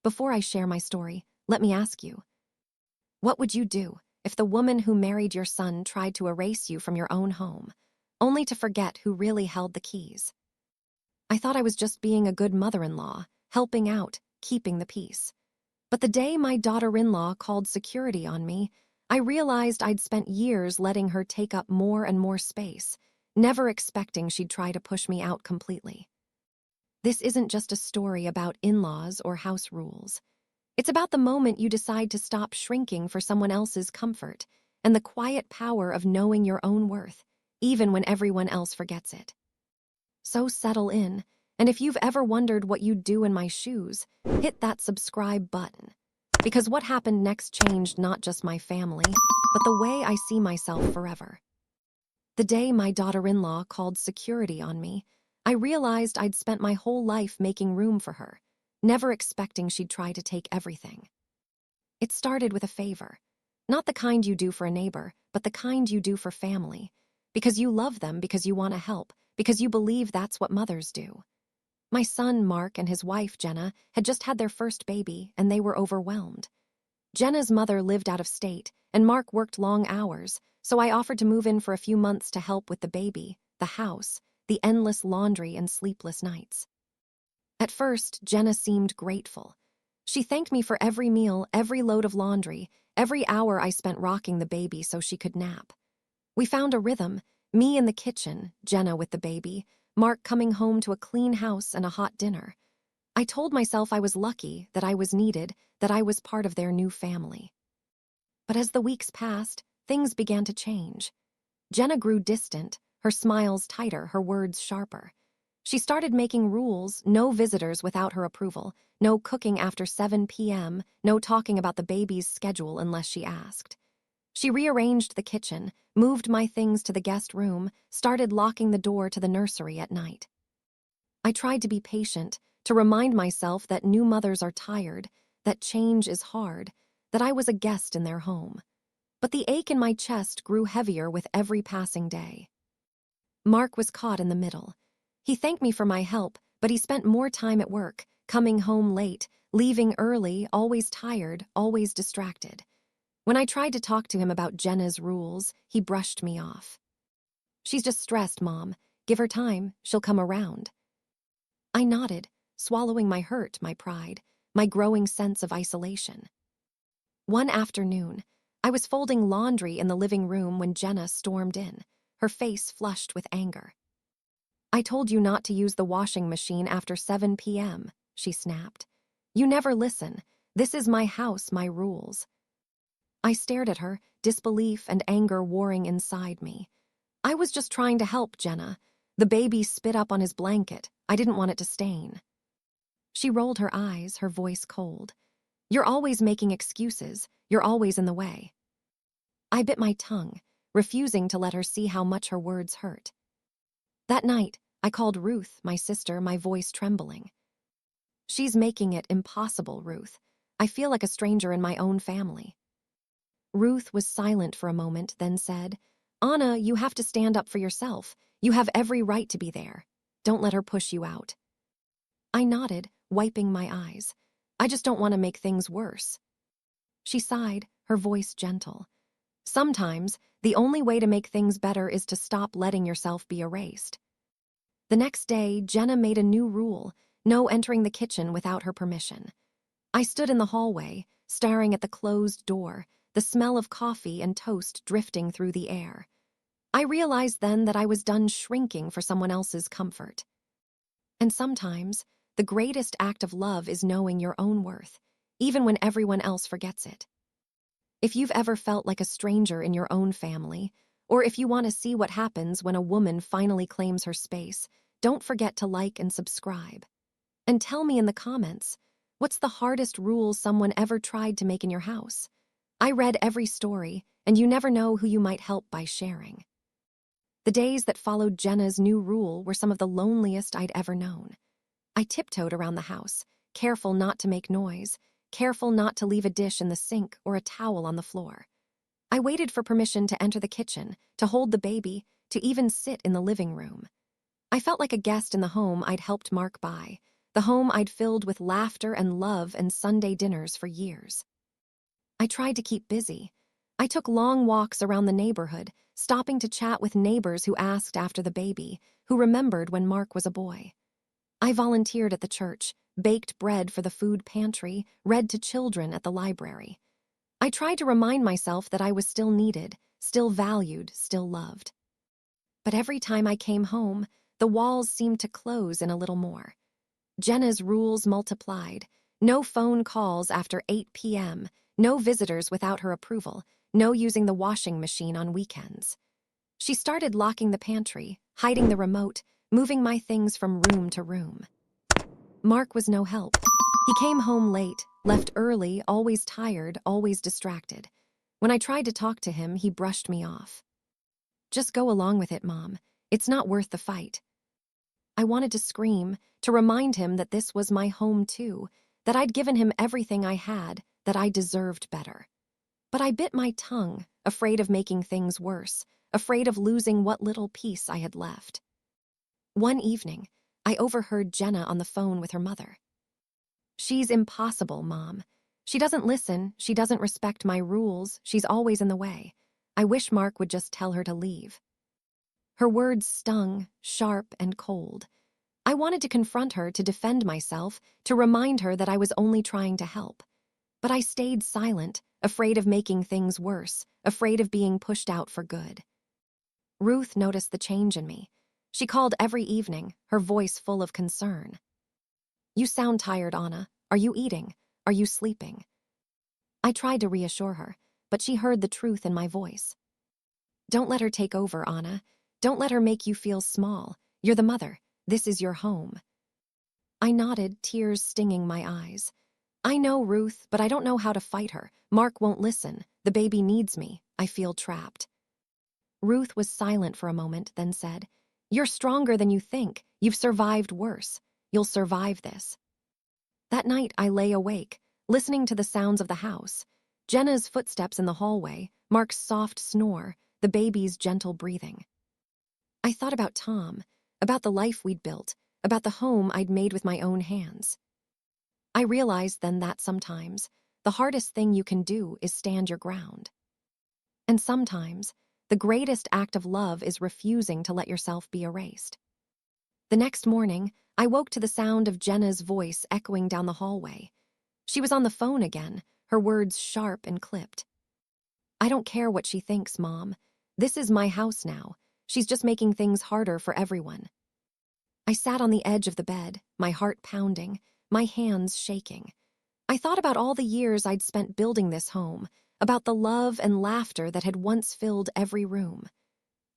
Before I share my story, let me ask you, what would you do if the woman who married your son tried to erase you from your own home, only to forget who really held the keys? I thought I was just being a good mother-in-law, helping out, keeping the peace. But the day my daughter-in-law called security on me, I realized I'd spent years letting her take up more and more space, never expecting she'd try to push me out completely. This isn't just a story about in-laws or house rules. It's about the moment you decide to stop shrinking for someone else's comfort and the quiet power of knowing your own worth, even when everyone else forgets it. So settle in, and if you've ever wondered what you'd do in my shoes, hit that subscribe button. Because what happened next changed not just my family, but the way I see myself forever. The day my daughter-in-law called security on me, I realized I'd spent my whole life making room for her, never expecting she'd try to take everything. It started with a favor. Not the kind you do for a neighbor, but the kind you do for family. Because you love them, because you want to help, because you believe that's what mothers do. My son, Mark, and his wife, Jenna, had just had their first baby, and they were overwhelmed. Jenna's mother lived out of state, and Mark worked long hours, so I offered to move in for a few months to help with the baby, the house, the endless laundry and sleepless nights. At first, Jenna seemed grateful. She thanked me for every meal, every load of laundry, every hour I spent rocking the baby so she could nap. We found a rhythm, me in the kitchen, Jenna with the baby, Mark coming home to a clean house and a hot dinner. I told myself I was lucky, that I was needed, that I was part of their new family. But as the weeks passed, things began to change. Jenna grew distant, her smiles tighter, her words sharper. She started making rules, no visitors without her approval, no cooking after 7 p.m., no talking about the baby's schedule unless she asked. She rearranged the kitchen, moved my things to the guest room, started locking the door to the nursery at night. I tried to be patient, to remind myself that new mothers are tired, that change is hard, that I was a guest in their home. But the ache in my chest grew heavier with every passing day. Mark was caught in the middle. He thanked me for my help, but he spent more time at work, coming home late, leaving early, always tired, always distracted. When I tried to talk to him about Jenna's rules, he brushed me off. "She's just stressed, Mom. Give her time, she'll come around." I nodded, swallowing my hurt, my pride, my growing sense of isolation. One afternoon, I was folding laundry in the living room when Jenna stormed in, her face flushed with anger. "I told you not to use the washing machine after 7 p.m., she snapped. "You never listen. This is my house, my rules." I stared at her, disbelief and anger warring inside me. I was just trying to help, Jenna. The baby spit up on his blanket. I didn't want it to stain. She rolled her eyes, her voice cold. "You're always making excuses. You're always in the way." I bit my tongue, refusing to let her see how much her words hurt. That night, I called Ruth, my sister, my voice trembling. "She's making it impossible, Ruth. I feel like a stranger in my own family." Ruth was silent for a moment, then said, "Anna, you have to stand up for yourself. You have every right to be there. Don't let her push you out." I nodded, wiping my eyes. "I just don't want to make things worse." She sighed, her voice gentle. "Sometimes, the only way to make things better is to stop letting yourself be erased." The next day, Jenna made a new rule, no entering the kitchen without her permission. I stood in the hallway, staring at the closed door, the smell of coffee and toast drifting through the air. I realized then that I was done shrinking for someone else's comfort. And sometimes, the greatest act of love is knowing your own worth, even when everyone else forgets it. If you've ever felt like a stranger in your own family, or if you want to see what happens when a woman finally claims her space, don't forget to like and subscribe. And tell me in the comments, what's the hardest rule someone ever tried to make in your house? I read every story, and you never know who you might help by sharing. The days that followed Jenna's new rule were some of the loneliest I'd ever known. I tiptoed around the house, careful not to make noise, careful not to leave a dish in the sink or a towel on the floor. I waited for permission to enter the kitchen, to hold the baby, to even sit in the living room. I felt like a guest in the home I'd helped Mark buy, the home I'd filled with laughter and love and Sunday dinners for years. I tried to keep busy. I took long walks around the neighborhood, stopping to chat with neighbors who asked after the baby, who remembered when Mark was a boy. I volunteered at the church, baked bread for the food pantry, read to children at the library. I tried to remind myself that I was still needed, still valued, still loved. But every time I came home, the walls seemed to close in a little more. Jenna's rules multiplied. No phone calls after 8 p.m., no visitors without her approval, no using the washing machine on weekends. She started locking the pantry, hiding the remote, moving my things from room to room. Mark was no help. He came home late, left early, always tired, always distracted. When I tried to talk to him, he brushed me off. "Just go along with it, Mom. It's not worth the fight." I wanted to scream, to remind him that this was my home too, that I'd given him everything I had, that I deserved better. But I bit my tongue, afraid of making things worse, afraid of losing what little peace I had left. One evening, I overheard Jenna on the phone with her mother. "She's impossible, Mom. She doesn't listen, she doesn't respect my rules, she's always in the way. I wish Mark would just tell her to leave." Her words stung, sharp and cold. I wanted to confront her, to defend myself, to remind her that I was only trying to help. But I stayed silent, afraid of making things worse, afraid of being pushed out for good. Ruth noticed the change in me. She called every evening, her voice full of concern. "You sound tired, Anna. Are you eating? Are you sleeping?" I tried to reassure her, but she heard the truth in my voice. "Don't let her take over, Anna. Don't let her make you feel small. You're the mother. This is your home." I nodded, tears stinging my eyes. "I know, Ruth, but I don't know how to fight her. Mark won't listen. The baby needs me. I feel trapped." Ruth was silent for a moment, then said, "You're stronger than you think. You've survived worse. You'll survive this." That night I lay awake, listening to the sounds of the house. Jenna's footsteps in the hallway, Mark's soft snore, the baby's gentle breathing. I thought about Tom, about the life we'd built, about the home I'd made with my own hands. I realized then that sometimes the hardest thing you can do is stand your ground. And sometimes the greatest act of love is refusing to let yourself be erased. The next morning, I woke to the sound of Jenna's voice echoing down the hallway. She was on the phone again, her words sharp and clipped. "I don't care what she thinks, Mom. This is my house now. She's just making things harder for everyone." I sat on the edge of the bed, my heart pounding, my hands shaking. I thought about all the years I'd spent building this home, about the love and laughter that had once filled every room.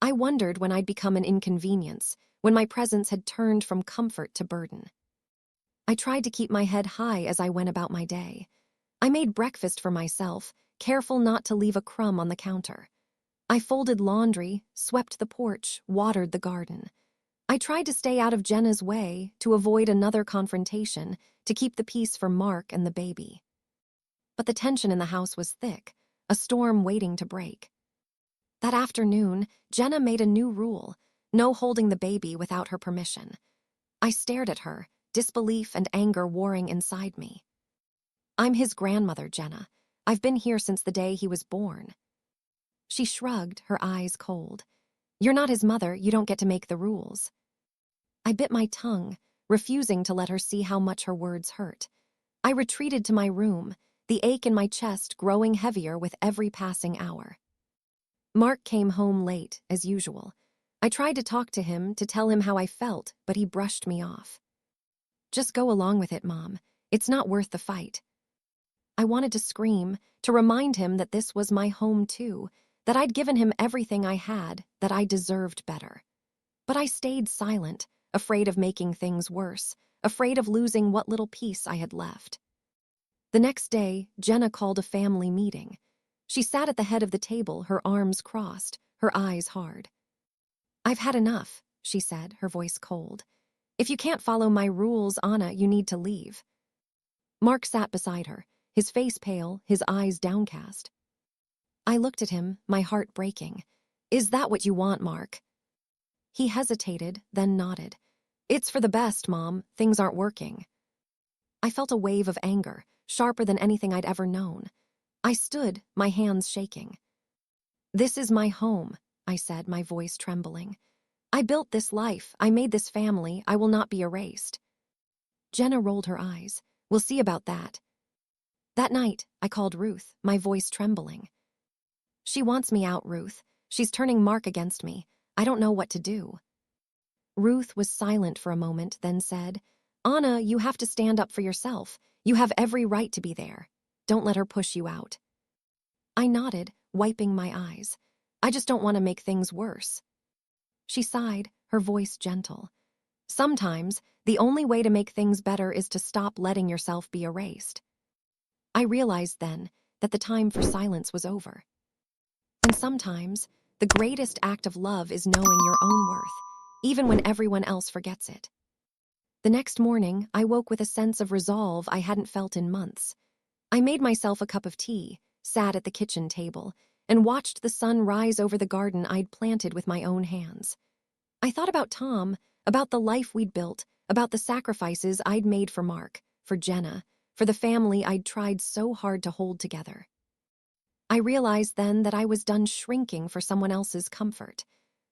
I wondered when I'd become an inconvenience, when my presence had turned from comfort to burden. I tried to keep my head high as I went about my day. I made breakfast for myself, careful not to leave a crumb on the counter. I folded laundry, swept the porch, watered the garden. I tried to stay out of Jenna's way, to avoid another confrontation, to keep the peace for Mark and the baby. But the tension in the house was thick, a storm waiting to break. That afternoon, Jenna made a new rule: no holding the baby without her permission. I stared at her, disbelief and anger warring inside me. "I'm his grandmother, Jenna. I've been here since the day he was born." She shrugged, her eyes cold. "You're not his mother, you don't get to make the rules." I bit my tongue, refusing to let her see how much her words hurt. I retreated to my room, the ache in my chest growing heavier with every passing hour. Mark came home late, as usual. I tried to talk to him, to tell him how I felt, but he brushed me off. "Just go along with it, Mom. It's not worth the fight." I wanted to scream, to remind him that this was my home too, that I'd given him everything I had, that I deserved better. But I stayed silent, afraid of making things worse, afraid of losing what little peace I had left. The next day, Jenna called a family meeting. She sat at the head of the table, her arms crossed, her eyes hard. "I've had enough," she said, her voice cold. "If you can't follow my rules, Anna, you need to leave." Mark sat beside her, his face pale, his eyes downcast. I looked at him, my heart breaking. "Is that what you want, Mark?" He hesitated, then nodded. It's for the best, Mom. Things aren't working. I felt a wave of anger, sharper than anything I'd ever known. I stood, my hands shaking. This is my home, I said, my voice trembling. I built this life, I made this family, I will not be erased. Jenna rolled her eyes. We'll see about that. That night, I called Ruth, my voice trembling. She wants me out, Ruth. She's turning Mark against me. I don't know what to do. Ruth was silent for a moment, then said, Anna, you have to stand up for yourself. You have every right to be there. Don't let her push you out. I nodded, wiping my eyes. I just don't want to make things worse. She sighed, her voice gentle. Sometimes, the only way to make things better is to stop letting yourself be erased. I realized then that the time for silence was over. And sometimes, the greatest act of love is knowing your own worth, even when everyone else forgets it. The next morning, I woke with a sense of resolve I hadn't felt in months. I made myself a cup of tea, sat at the kitchen table, and watched the sun rise over the garden I'd planted with my own hands. I thought about Tom, about the life we'd built, about the sacrifices I'd made for Mark, for Jenna, for the family I'd tried so hard to hold together. I realized then that I was done shrinking for someone else's comfort.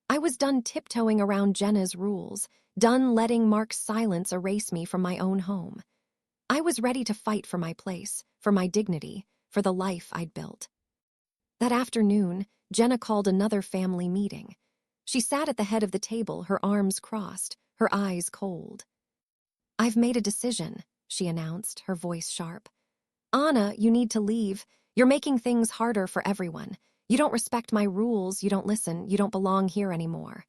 I was done tiptoeing around Jenna's rules, done letting Mark's silence erase me from my own home. I was ready to fight for my place, for my dignity, for the life I'd built. That afternoon, Jenna called another family meeting. She sat at the head of the table, her arms crossed, her eyes cold. I've made a decision, she announced, her voice sharp. Anna, you need to leave. You're making things harder for everyone. You don't respect my rules, you don't listen, you don't belong here anymore.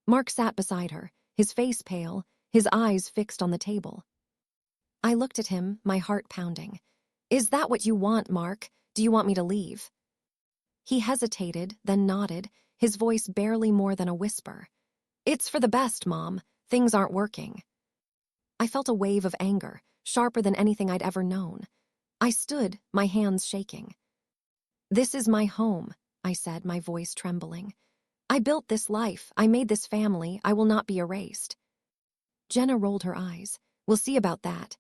Mark sat beside her, his face pale, his eyes fixed on the table. I looked at him, my heart pounding. Is that what you want, Mark? Do you want me to leave? He hesitated, then nodded, his voice barely more than a whisper. It's for the best, Mom. Things aren't working. I felt a wave of anger, sharper than anything I'd ever known. I stood, my hands shaking. This is my home, I said, my voice trembling. I built this life, I made this family, I will not be erased. Jenna rolled her eyes. We'll see about that.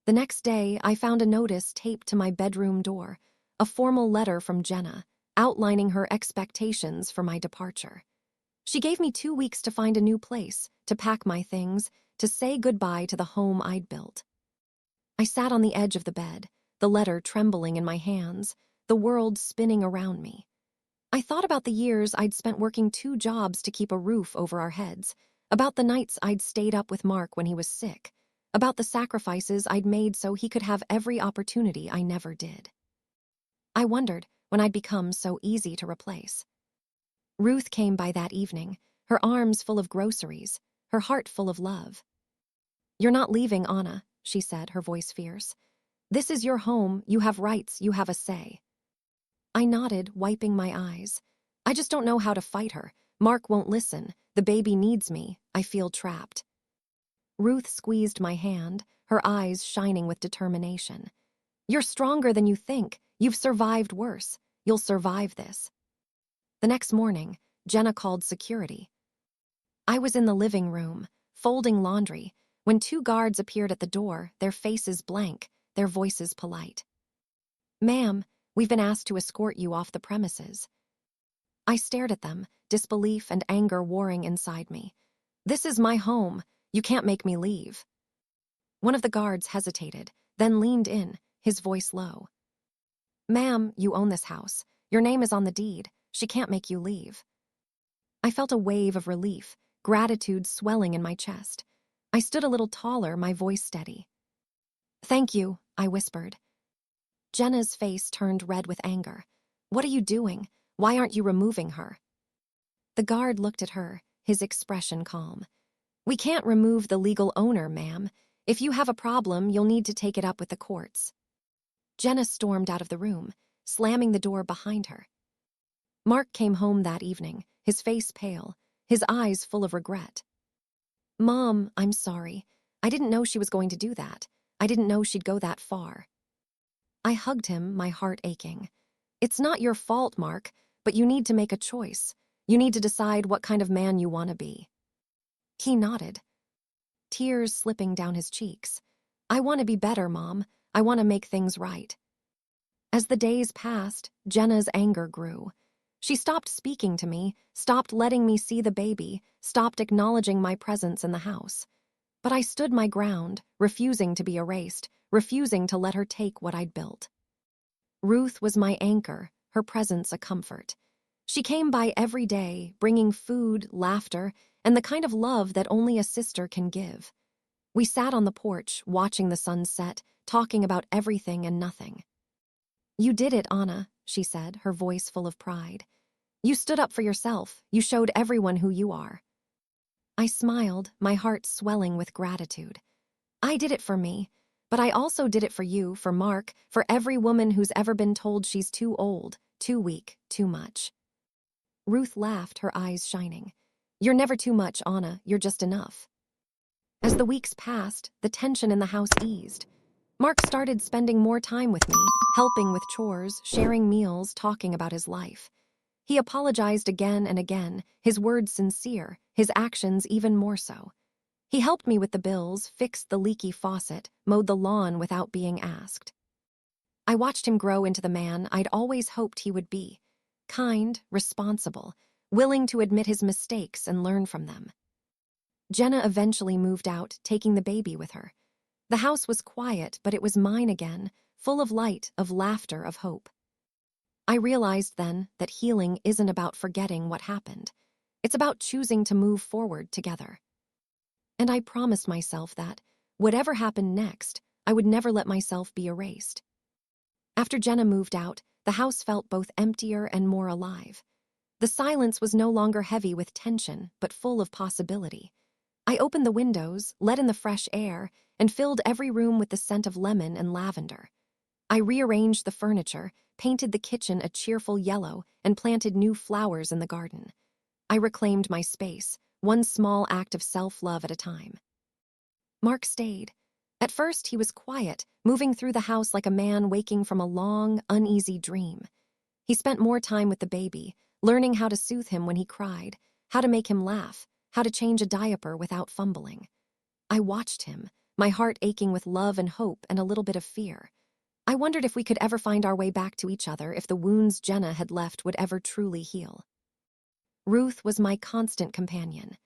The next day, I found a notice taped to my bedroom door, a formal letter from Jenna, outlining her expectations for my departure. She gave me 2 weeks to find a new place, to pack my things, to say goodbye to the home I'd built. I sat on the edge of the bed, the letter trembling in my hands, the world spinning around me. I thought about the years I'd spent working 2 jobs to keep a roof over our heads, about the nights I'd stayed up with Mark when he was sick, about the sacrifices I'd made so he could have every opportunity I never did. I wondered when I'd become so easy to replace. Ruth came by that evening, her arms full of groceries, her heart full of love. You're not leaving, Anna, she said, her voice fierce. This is your home, you have rights, you have a say. I nodded, wiping my eyes. I just don't know how to fight her. Mark won't listen. The baby needs me. I feel trapped. Ruth squeezed my hand, her eyes shining with determination. You're stronger than you think. You've survived worse. You'll survive this. The next morning, Jenna called security. I was in the living room, folding laundry, when 2 guards appeared at the door, their faces blank, their voices polite. Ma'am, we've been asked to escort you off the premises. I stared at them, disbelief and anger warring inside me. This is my home. You can't make me leave. One of the guards hesitated, then leaned in, his voice low. Ma'am, you own this house. Your name is on the deed. She can't make you leave. I felt a wave of relief, gratitude swelling in my chest. I stood a little taller, my voice steady. Thank you, I whispered. Jenna's face turned red with anger. What are you doing? Why aren't you removing her? The guard looked at her, his expression calm. We can't remove the legal owner, ma'am. If you have a problem, you'll need to take it up with the courts. Jenna stormed out of the room, slamming the door behind her. Mark came home that evening, his face pale, his eyes full of regret. Mom, I'm sorry. I didn't know she was going to do that. I didn't know she'd go that far. I hugged him, my heart aching. It's not your fault, Mark, but you need to make a choice. You need to decide what kind of man you want to be. He nodded, tears slipping down his cheeks. I want to be better, Mom. I want to make things right. As the days passed, Jenna's anger grew. She stopped speaking to me, stopped letting me see the baby, stopped acknowledging my presence in the house. But I stood my ground, refusing to be erased, refusing to let her take what I'd built. Ruth was my anchor, her presence a comfort. She came by every day, bringing food, laughter, and the kind of love that only a sister can give. We sat on the porch, watching the sun set, talking about everything and nothing. You did it, Anna, she said, her voice full of pride. You stood up for yourself. You showed everyone who you are. I smiled, my heart swelling with gratitude. I did it for me, but I also did it for you, for Mark, for every woman who's ever been told she's too old, too weak, too much. Ruth laughed, her eyes shining. You're never too much, Anna. You're just enough. As the weeks passed, the tension in the house eased. Mark started spending more time with me, helping with chores, sharing meals, talking about his life. He apologized again and again, his words sincere, his actions even more so. He helped me with the bills, fixed the leaky faucet, mowed the lawn without being asked. I watched him grow into the man I'd always hoped he would be. Kind, responsible, willing to admit his mistakes and learn from them. Jenna eventually moved out, taking the baby with her. The house was quiet, but it was mine again, full of light, of laughter, of hope. I realized then that healing isn't about forgetting what happened. It's about choosing to move forward together. And I promised myself that, whatever happened next, I would never let myself be erased. After Jenna moved out, the house felt both emptier and more alive. The silence was no longer heavy with tension, but full of possibility. I opened the windows, let in the fresh air, and filled every room with the scent of lemon and lavender. I rearranged the furniture, painted the kitchen a cheerful yellow, and planted new flowers in the garden. I reclaimed my space, one small act of self-love at a time. Mark stayed. At first, he was quiet, moving through the house like a man waking from a long, uneasy dream. He spent more time with the baby, learning how to soothe him when he cried, how to make him laugh, how to change a diaper without fumbling. I watched him, my heart aching with love and hope and a little bit of fear. I wondered if we could ever find our way back to each other, if the wounds Jenna had left would ever truly heal. Ruth was my constant companion.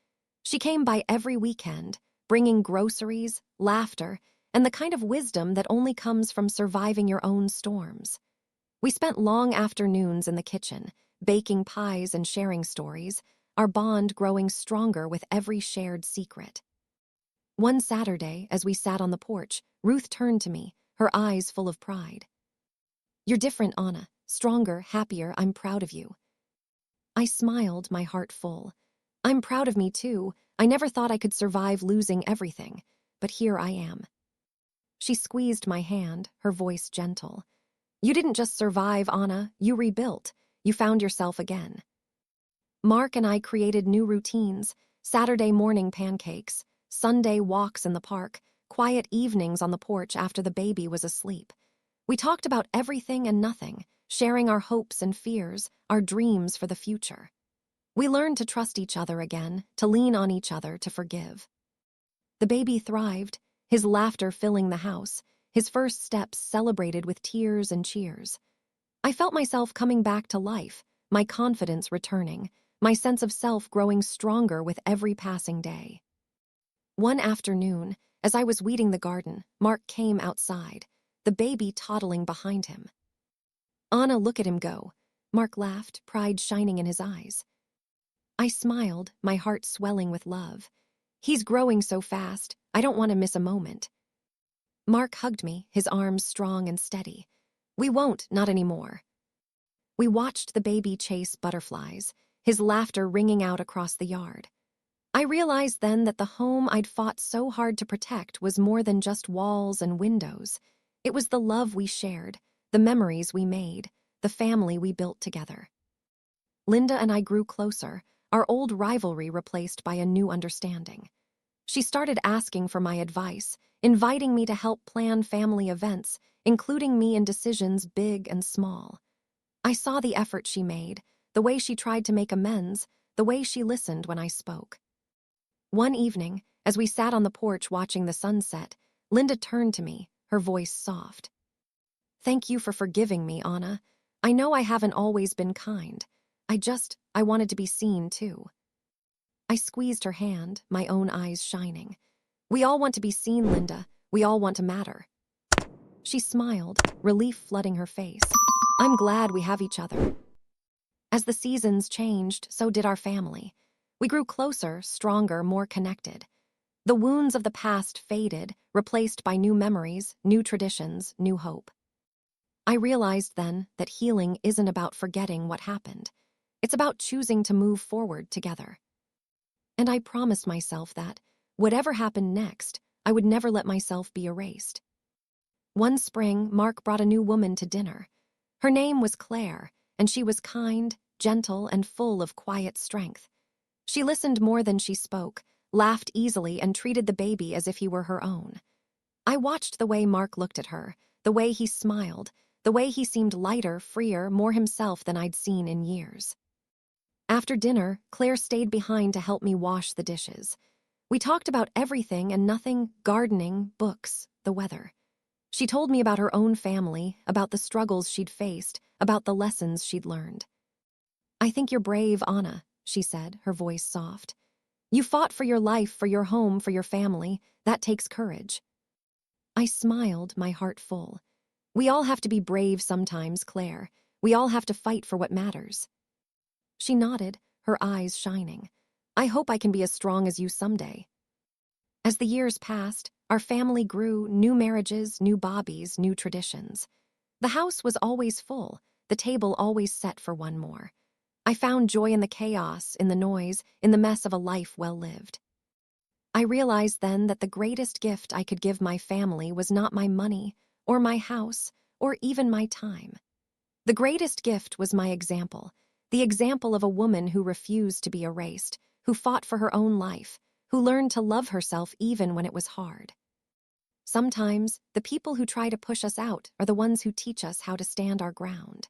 She came by every weekend, bringing groceries, laughter, and the kind of wisdom that only comes from surviving your own storms. We spent long afternoons in the kitchen, baking pies and sharing stories, our bond growing stronger with every shared secret. One Saturday, as we sat on the porch, Ruth turned to me, her eyes full of pride. You're different, Anna. Stronger, happier. I'm proud of you. I smiled, my heart full. I'm proud of me, too. I never thought I could survive losing everything, but here I am. She squeezed my hand, her voice gentle. You didn't just survive, Anna. You rebuilt. You found yourself again. Mark and I created new routines, Saturday morning pancakes, Sunday walks in the park, quiet evenings on the porch after the baby was asleep. We talked about everything and nothing, sharing our hopes and fears, our dreams for the future. We learned to trust each other again, to lean on each other, to forgive. The baby thrived, his laughter filling the house, his first steps celebrated with tears and cheers. I felt myself coming back to life, my confidence returning, my sense of self growing stronger with every passing day. One afternoon, as I was weeding the garden, Mark came outside, the baby toddling behind him. Anna, look at him go. Mark laughed, pride shining in his eyes. I smiled, my heart swelling with love. He's growing so fast, I don't want to miss a moment. Mark hugged me, his arms strong and steady. We won't, not anymore. We watched the baby chase butterflies, his laughter ringing out across the yard. I realized then that the home I'd fought so hard to protect was more than just walls and windows. It was the love we shared, the memories we made, the family we built together. Linda and I grew closer, our old rivalry replaced by a new understanding. She started asking for my advice, inviting me to help plan family events, including me in decisions big and small. I saw the effort she made, the way she tried to make amends, the way she listened when I spoke. One evening, as we sat on the porch watching the sunset, Linda turned to me, her voice soft. "Thank you for forgiving me, Anna. I know I haven't always been kind. I wanted to be seen, too." I squeezed her hand, my own eyes shining. "We all want to be seen, Linda. We all want to matter." She smiled, relief flooding her face. "I'm glad we have each other." As the seasons changed, so did our family. We grew closer, stronger, more connected. The wounds of the past faded, replaced by new memories, new traditions, new hope. I realized then that healing isn't about forgetting what happened. It's about choosing to move forward together. And I promised myself that, whatever happened next, I would never let myself be erased. One spring, Mark brought a new woman to dinner. Her name was Claire, and she was kind, gentle, and full of quiet strength. She listened more than she spoke, laughed easily, and treated the baby as if he were her own. I watched the way Mark looked at her, the way he smiled, the way he seemed lighter, freer, more himself than I'd seen in years. After dinner, Claire stayed behind to help me wash the dishes. We talked about everything and nothing: gardening, books, the weather. She told me about her own family, about the struggles she'd faced, about the lessons she'd learned. "I think you're brave, Anna," she said, her voice soft. "You fought for your life, for your home, for your family. That takes courage." I smiled, my heart full. "We all have to be brave sometimes, Claire. We all have to fight for what matters." She nodded, her eyes shining. "I hope I can be as strong as you someday." As the years passed, our family grew: new marriages, new bobbies, new traditions. The house was always full, the table always set for one more. I found joy in the chaos, in the noise, in the mess of a life well lived. I realized then that the greatest gift I could give my family was not my money, or my house, or even my time. The greatest gift was my example, the example of a woman who refused to be erased, who fought for her own life, who learned to love herself even when it was hard. Sometimes, the people who try to push us out are the ones who teach us how to stand our ground.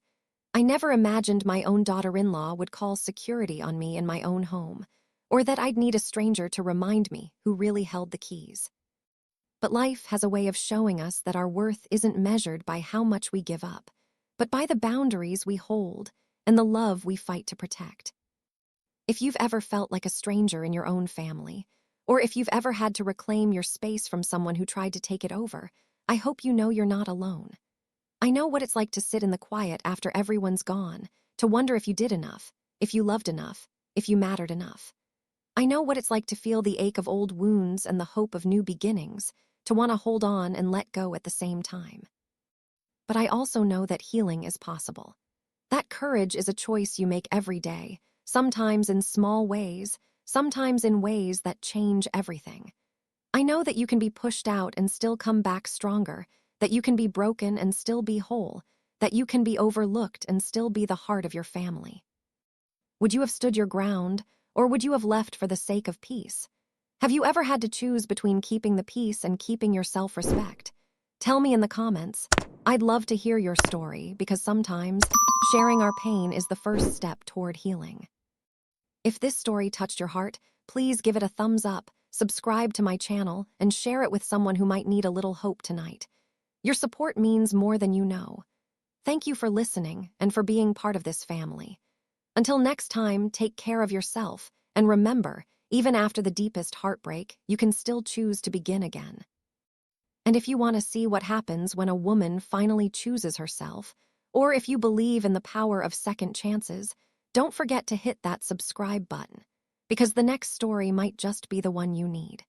I never imagined my own daughter-in-law would call security on me in my own home, or that I'd need a stranger to remind me who really held the keys. But life has a way of showing us that our worth isn't measured by how much we give up, but by the boundaries we hold and the love we fight to protect. If you've ever felt like a stranger in your own family, or if you've ever had to reclaim your space from someone who tried to take it over, I hope you know you're not alone. I know what it's like to sit in the quiet after everyone's gone, to wonder if you did enough, if you loved enough, if you mattered enough. I know what it's like to feel the ache of old wounds and the hope of new beginnings, to want to hold on and let go at the same time. But I also know that healing is possible. That courage is a choice you make every day, sometimes in small ways, sometimes in ways that change everything. I know that you can be pushed out and still come back stronger, that you can be broken and still be whole, that you can be overlooked and still be the heart of your family. Would you have stood your ground, or would you have left for the sake of peace? Have you ever had to choose between keeping the peace and keeping your self-respect? Tell me in the comments. I'd love to hear your story, because sometimes sharing our pain is the first step toward healing. If this story touched your heart, please give it a thumbs up, subscribe to my channel, and share it with someone who might need a little hope tonight. Your support means more than you know. Thank you for listening and for being part of this family. Until next time, take care of yourself, and remember, even after the deepest heartbreak, you can still choose to begin again. And if you want to see what happens when a woman finally chooses herself, or if you believe in the power of second chances, don't forget to hit that subscribe button, because the next story might just be the one you need.